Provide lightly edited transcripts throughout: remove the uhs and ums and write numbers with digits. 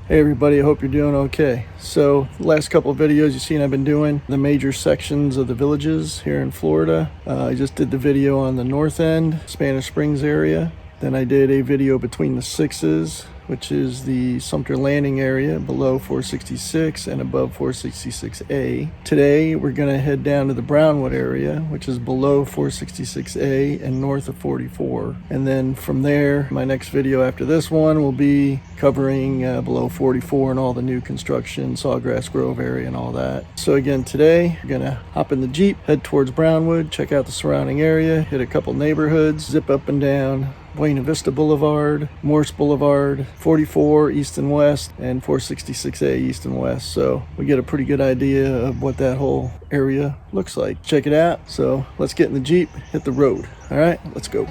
Hey everybody, I hope you're doing okay. So the last couple of videos you've seen I've been doing the major sections of the villages here in Florida. I just did the video on the north end, Spanish Springs area. Then I did a video between the sixes, which is the Sumter Landing area below 466 and above 466A. Today we're going to head down to the Brownwood area, which is below 466A and north of 44. And then from there, my next video after this one will be covering below 44 and all the new construction, Sawgrass Grove area and all that. So again, today we're going to hop in the Jeep, head towards Brownwood, check out the surrounding area, hit a couple neighborhoods, zip up and down Buena Vista Blvd, Morse Blvd, 44 east and west, and 466A east and west. So we get a pretty good idea of what that whole area looks like. Check it out. So let's get in the Jeep, hit the road. All right, let's go.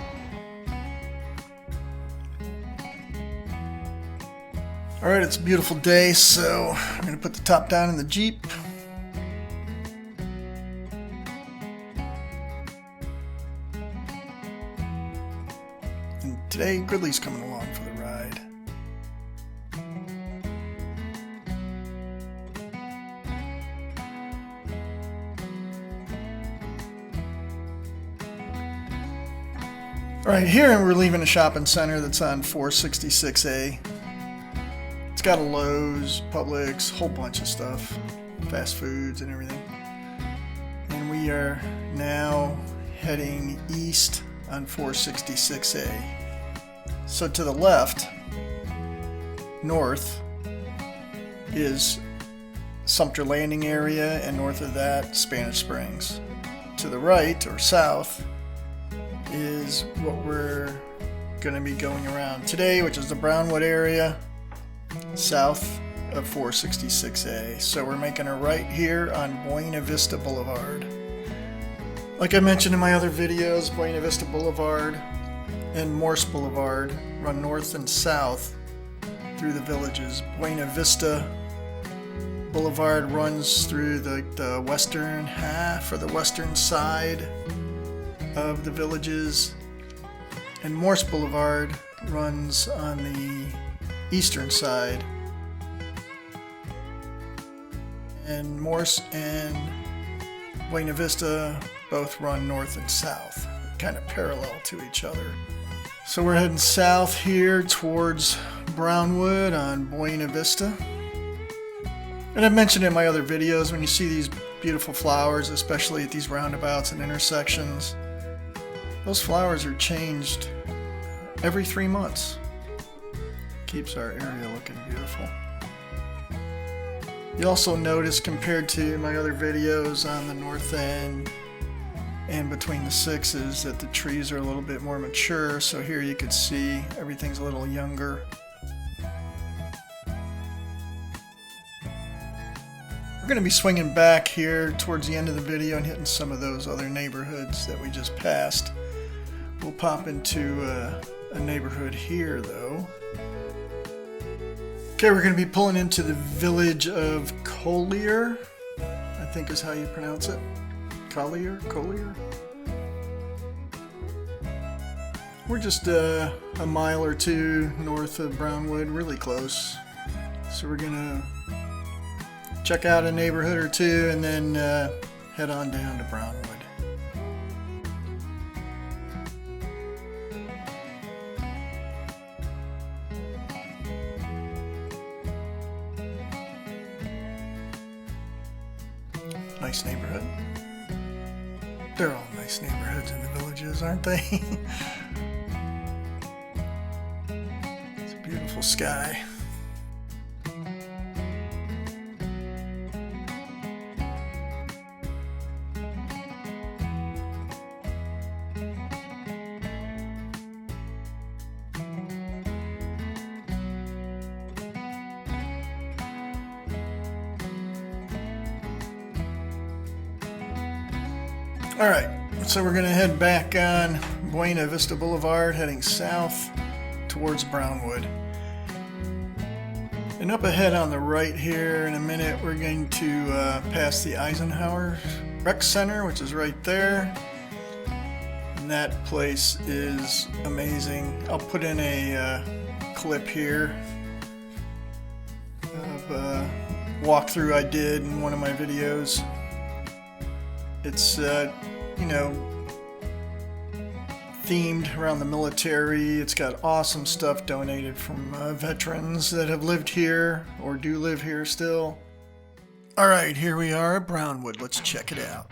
All right, it's a beautiful day, so I'm gonna put the top down in the Jeep. And today, Gridley's coming along for the ride. All right, here we're leaving a shopping center that's on 466A. It's got a Lowe's, Publix, whole bunch of stuff, fast foods and everything. And we are now heading east on 466A. So to the left, north, is Sumter Landing area, and north of that, Spanish Springs. To the right, or south, is what we're going to be going around today, which is the Brownwood area, south of 466A. So we're making a right here on Buena Vista Boulevard. Like I mentioned in my other videos, Buena Vista Boulevard and Morse Blvd run north and south through the villages. Buena Vista Boulevard runs through the western half, or the western side of the villages, and Morse Blvd runs on the eastern side. And Morse and Buena Vista both run north and south, kind of parallel to each other. So we're heading south here towards Brownwood on Buena Vista. And I've mentioned in my other videos, when you see these beautiful flowers, especially at these roundabouts and intersections, those flowers are changed every 3 months. Keeps our area looking beautiful. You also notice, compared to my other videos on the north end and between the sixes, that the trees are a little bit more mature. So here you could see everything's a little younger. We're going to be swinging back here towards the end of the video and hitting some of those other neighborhoods that we just passed. We'll pop into a neighborhood here though. Okay, we're going to be pulling into the village of Collier, I think is how you pronounce it. Collier? We're just a mile or two north of Brownwood, really close. So we're going to check out a neighborhood or two and then head on down to Brownwood. Nice neighborhood. They're all nice neighborhoods in the villages, aren't they? It's a beautiful sky. Alright, so we're going to head back on Buena Vista Boulevard, heading south towards Brownwood. And up ahead on the right here in a minute, we're going to pass the Eisenhower Rec Center, which is right there. And that place is amazing. I'll put in a clip here walkthrough I did in one of my videos. It's, you know, themed around the military. It's got awesome stuff donated from veterans that have lived here or do live here still. Alright, here we are at Brownwood. Let's check it out.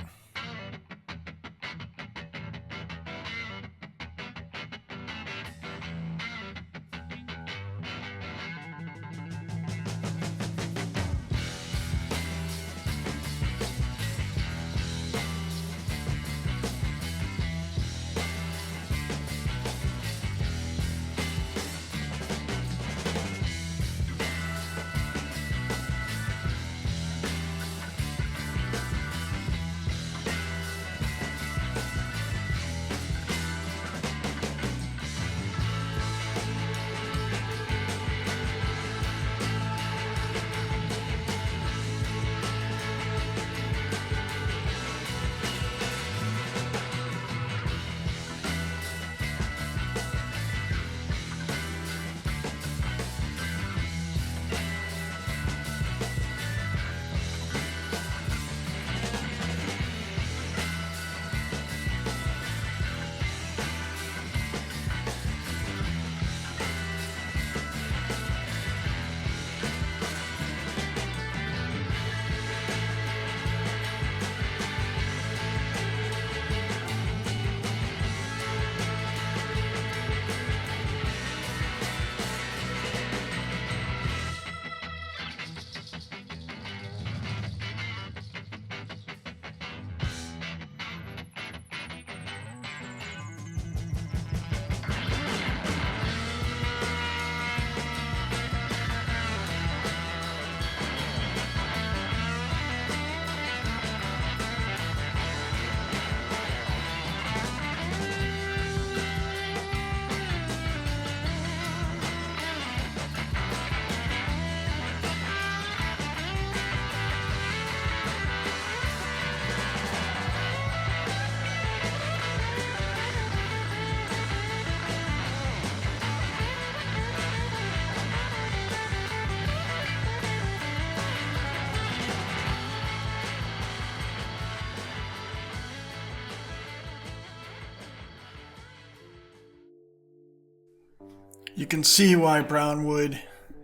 You can see why Brownwood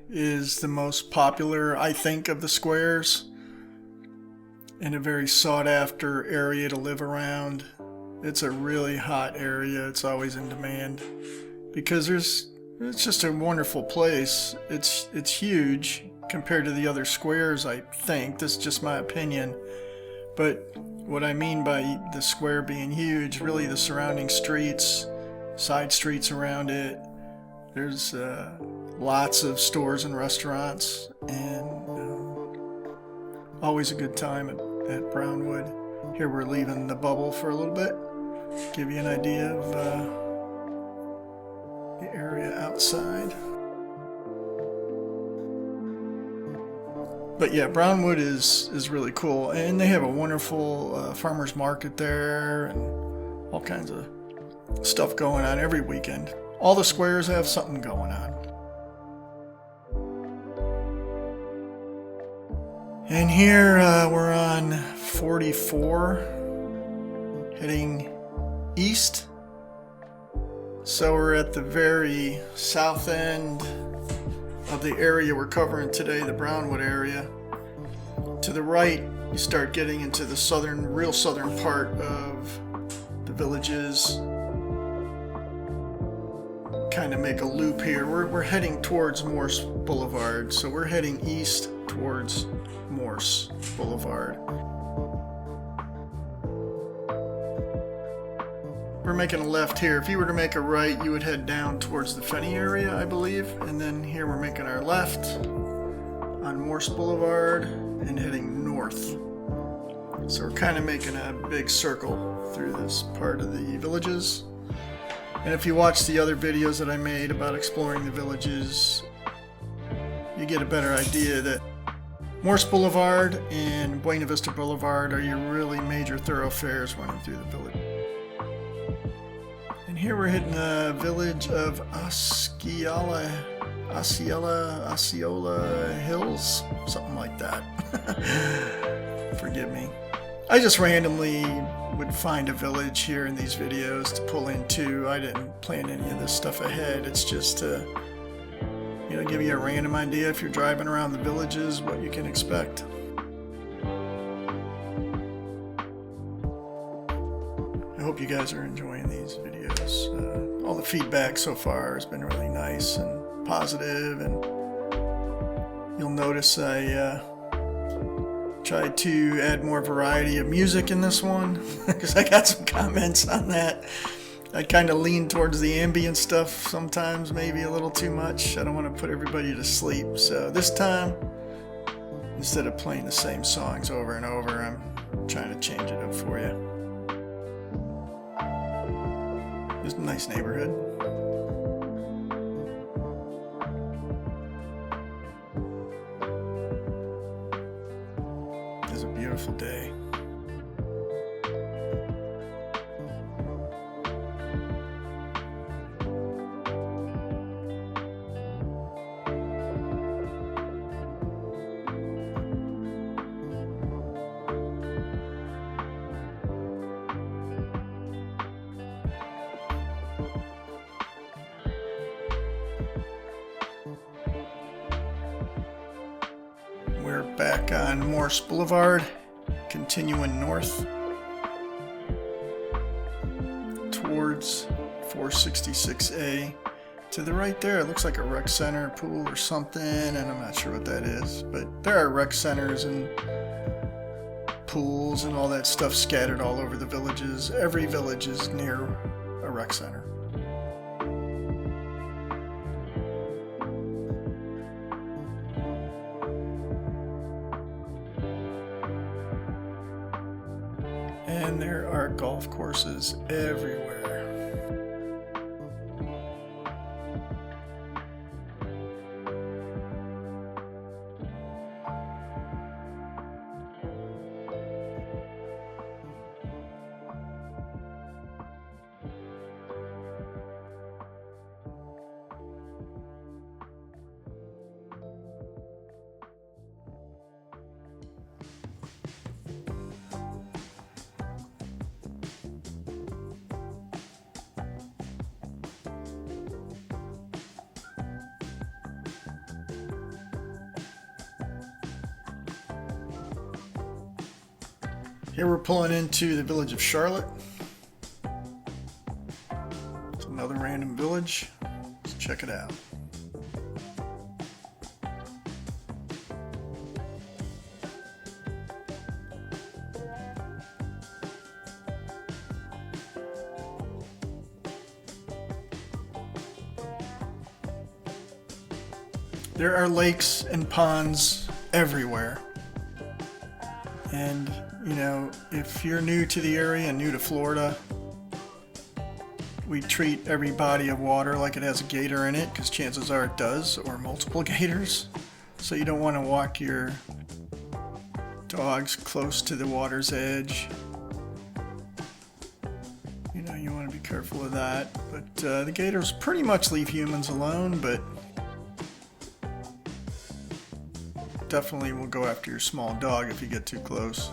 is the most popular, I think, of the squares, and a very sought-after area to live around. It's a really hot area. It's always in demand because it's just a wonderful place. It's huge compared to the other squares, I think. This is just my opinion. But what I mean by the square being huge, really the surrounding streets, side streets around it. There's lots of stores and restaurants, and always a good time at Brownwood. Here we're leaving the bubble for a little bit, give you an idea of the area outside. But yeah, Brownwood is really cool, and they have a wonderful farmers market there, and all kinds of stuff going on every weekend. All the squares have something going on. And here we're on 44, heading east. So we're at the very south end of the area we're covering today, the Brownwood area. To the right, you start getting into the real southern part of the villages. Kind of make a loop here. We're heading towards Morse Blvd, so we're heading east towards Morse Blvd. We're making a left here. If you were to make a right, you would head down towards the Fenny area, I believe, and then here we're making our left on Morse Blvd and heading north. So we're kind of making a big circle through this part of the villages. And if you watch the other videos that I made about exploring the villages, you get a better idea that Morse Blvd and Buena Vista Blvd are your really major thoroughfares running through the village. And And here we're hitting the village of Osceola Hills, something like that. Forgive me. I just randomly would find a village here in these videos to pull into. I didn't plan any of this stuff ahead. It's just to, give you a random idea if you're driving around the villages, what you can expect. I hope you guys are enjoying these videos. All the feedback so far has been really nice and positive, and you'll notice I tried to add more variety of music in this one because I got some comments on that. I kind of lean towards the ambient stuff sometimes, maybe a little too much. I don't want to put everybody to sleep, so this time, instead of playing the same songs over and over, I'm trying to change it up for you. It's a nice neighborhood. It's a beautiful day. We're back on Morse Blvd, continuing north towards 466A. To the right there, it looks like a rec center, pool or something, and I'm not sure what that is, but there are rec centers and pools and all that stuff scattered all over the villages. Every village is near a rec center. And there are golf courses everywhere. Here we're pulling into the village of Charlotte. It's another random village. Let's check it out. There are lakes and ponds everywhere. And if you're new to the area and new to Florida, we treat every body of water like it has a gator in it, because chances are it does, or multiple gators. So you don't want to walk your dogs close to the water's edge. You want to be careful of that. But the gators pretty much leave humans alone, but definitely will go after your small dog if you get too close.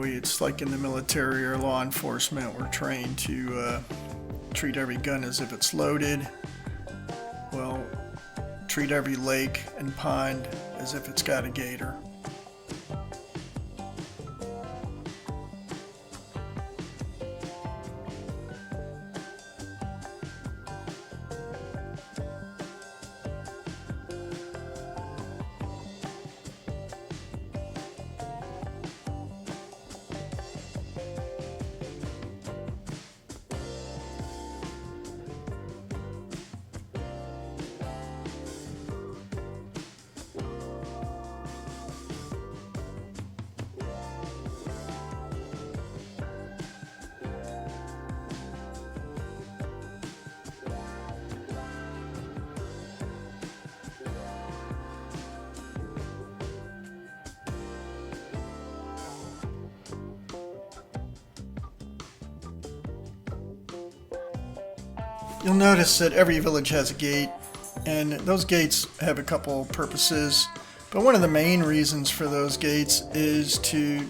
It's like in the military or law enforcement, we're trained to treat every gun as if it's loaded. Well, treat every lake and pond as if it's got a gator. You'll notice that every village has a gate, and those gates have a couple purposes, but one of the main reasons for those gates is to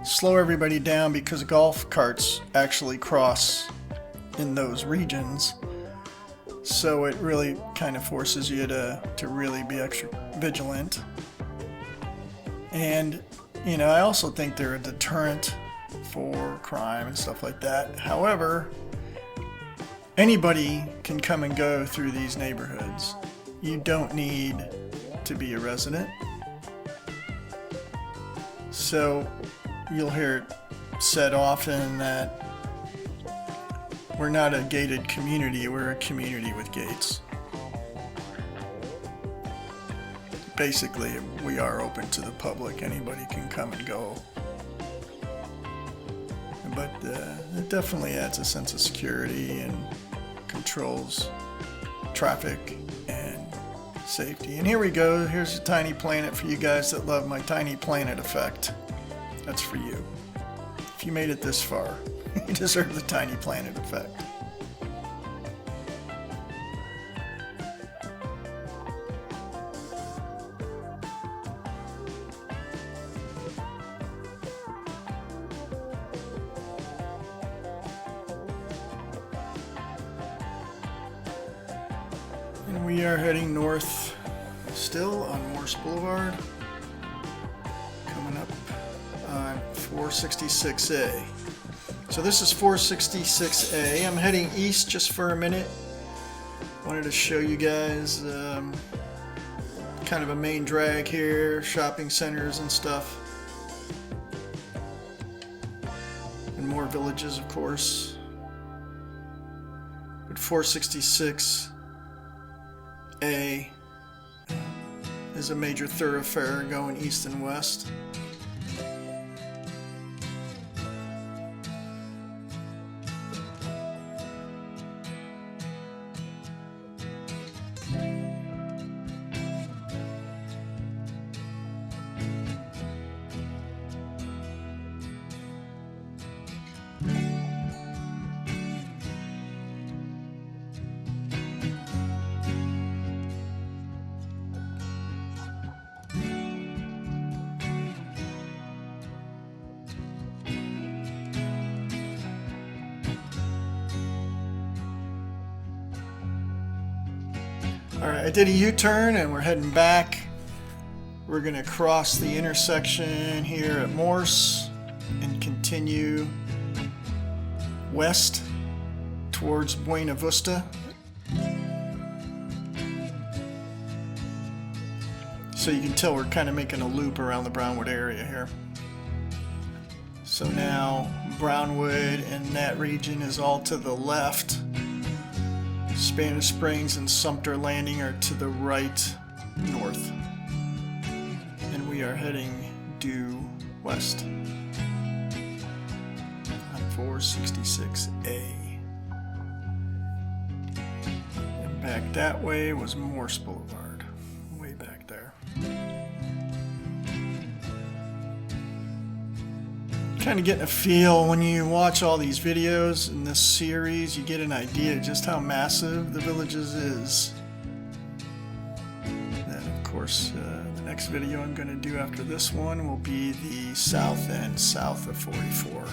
slow everybody down, because golf carts actually cross in those regions. So it really kind of forces you to really be extra vigilant. And, you know, I also think they're a deterrent for crime and stuff like that. However, anybody can come and go through these neighborhoods. You don't need to be a resident. So you'll hear it said often that we're not a gated community, we're a community with gates. Basically, we are open to the public. Anybody can come and go. But it definitely adds a sense of security and controls traffic and safety. And here we go. Here's a tiny planet for you guys that love my tiny planet effect. That's for you. If you made it this far, you deserve the tiny planet effect. And we are heading north still on Morse Blvd, coming up on 466A. So this is 466A. I'm heading east just for a minute. Wanted to show you guys kind of a main drag here, shopping centers and stuff. And more villages, of course. But 466A is a major thoroughfare going east and west. Alright, I did a U-turn and we're heading back. We're going to cross the intersection here at Morse and continue west towards Buena Vista. So you can tell we're kind of making a loop around the Brownwood area here. So now Brownwood and that region is all to the left. Spanish Springs and Sumter Landing are to the right, north. And we are heading due west on 466A. And back that way was Morse Blvd, way back there. Kind of getting a feel when you watch all these videos in this series, you get an idea just how massive the villages is. Then of course the next video I'm going to do after this one will be the south end, south of 44.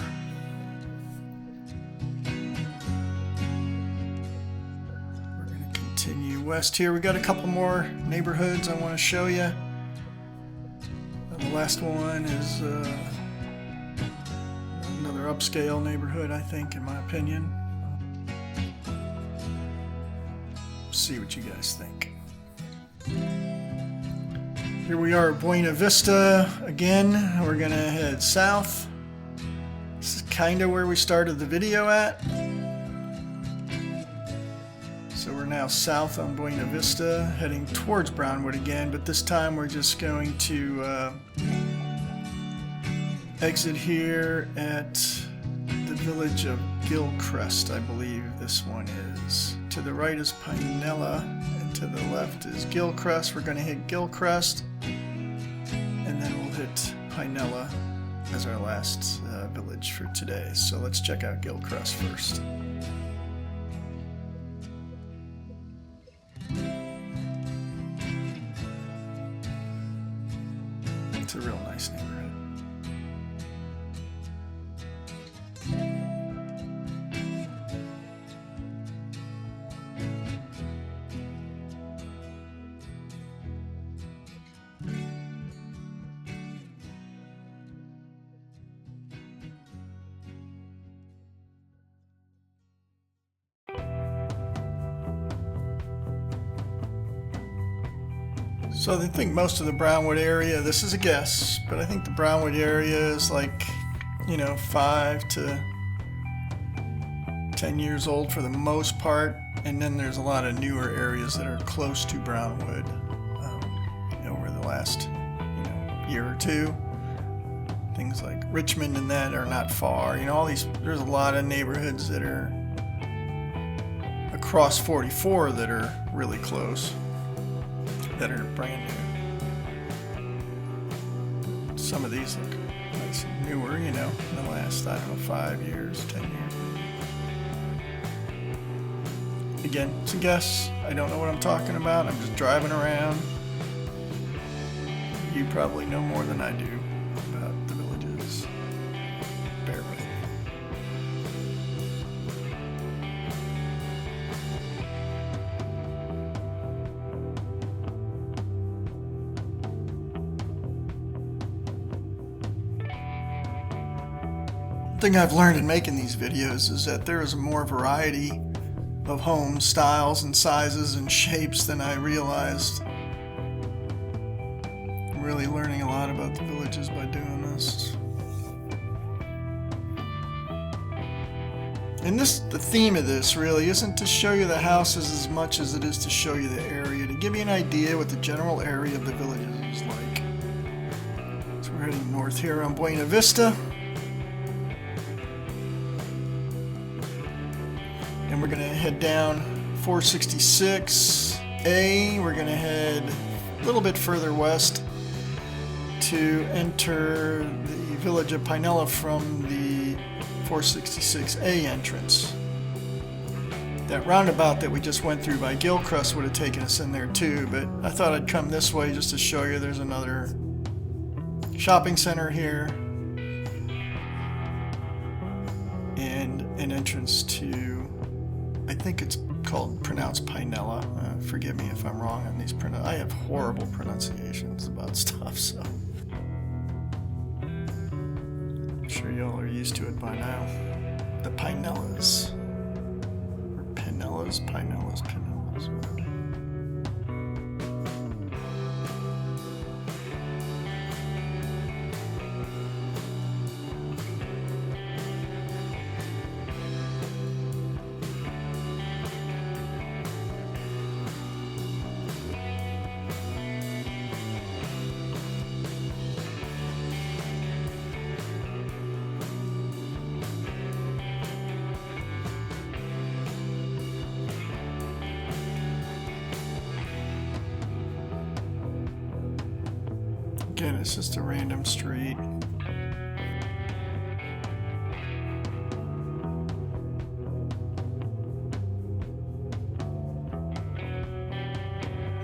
We're going to continue west here. We got a couple more neighborhoods I want to show you. The last one is another upscale neighborhood, I think, in my opinion. See what you guys think. Here we are at Buena Vista again. We're gonna head south. This is kind of where we started the video at. So we're now south on Buena Vista, heading towards Brownwood again, but this time we're just going to exit here at the village of Gilchrist, I believe this one is. To the right is Pinellas, and to the left is Gilchrist. We're going to hit Gilchrist, and then we'll hit Pinellas as our last village for today. So let's check out Gilchrist first. It's a real nice neighborhood. So I think most of the Brownwood area, this is a guess, but I think the Brownwood area is like, 5 to 10 years old for the most part. And then there's a lot of newer areas that are close to Brownwood over the last, year or two. Things like Richmond and that are not far. There's a lot of neighborhoods that are across 44 that are really close, that are brand new. Some of these look nice and newer, in the last, 5 years, 10 years. Again, it's a guess. I don't know what I'm talking about. I'm just driving around. You probably know more than I do about the villages. Bear with me. The thing I've learned in making these videos is that there is more variety of home styles and sizes and shapes than I realized. I'm really learning a lot about the villages by doing this. And the theme of this really isn't to show you the houses as much as it is to show you the area, to give you an idea what the general area of the villages is like. So we're heading north here on Buena Vista. And we're going to head down 466A. We're going to head a little bit further west to enter the village of Pinellas from the 466A entrance. That roundabout that we just went through by Gilchrist would have taken us in there too, but I thought I'd come this way just to show you there's another shopping center here and an entrance to, I think it's pronounced Pinellas. Forgive me if I'm wrong on these I have horrible pronunciations about stuff, so I'm sure y'all are used to it by now. The Pinellas. Or Pinellas. Again, it's just a random street.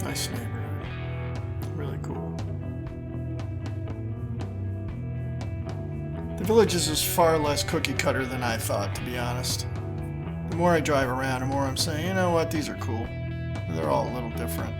Nice neighborhood. Really cool. The Villages is far less cookie cutter than I thought, to be honest. The more I drive around, the more I'm saying, you know what, these are cool. They're all a little different.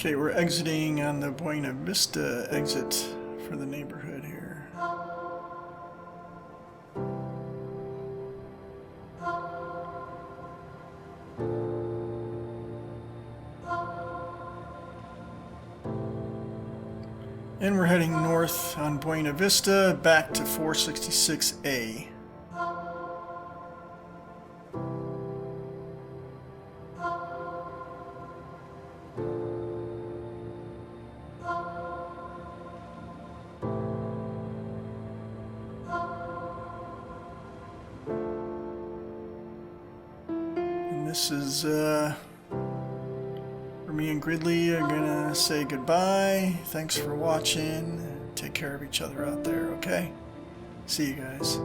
Okay, we're exiting on the Buena Vista exit for the neighborhood here. And we're heading north on Buena Vista back to 466A. And this is me and Gridley are gonna say goodbye. Thanks for watching. Take care of each other out there, okay? See you guys.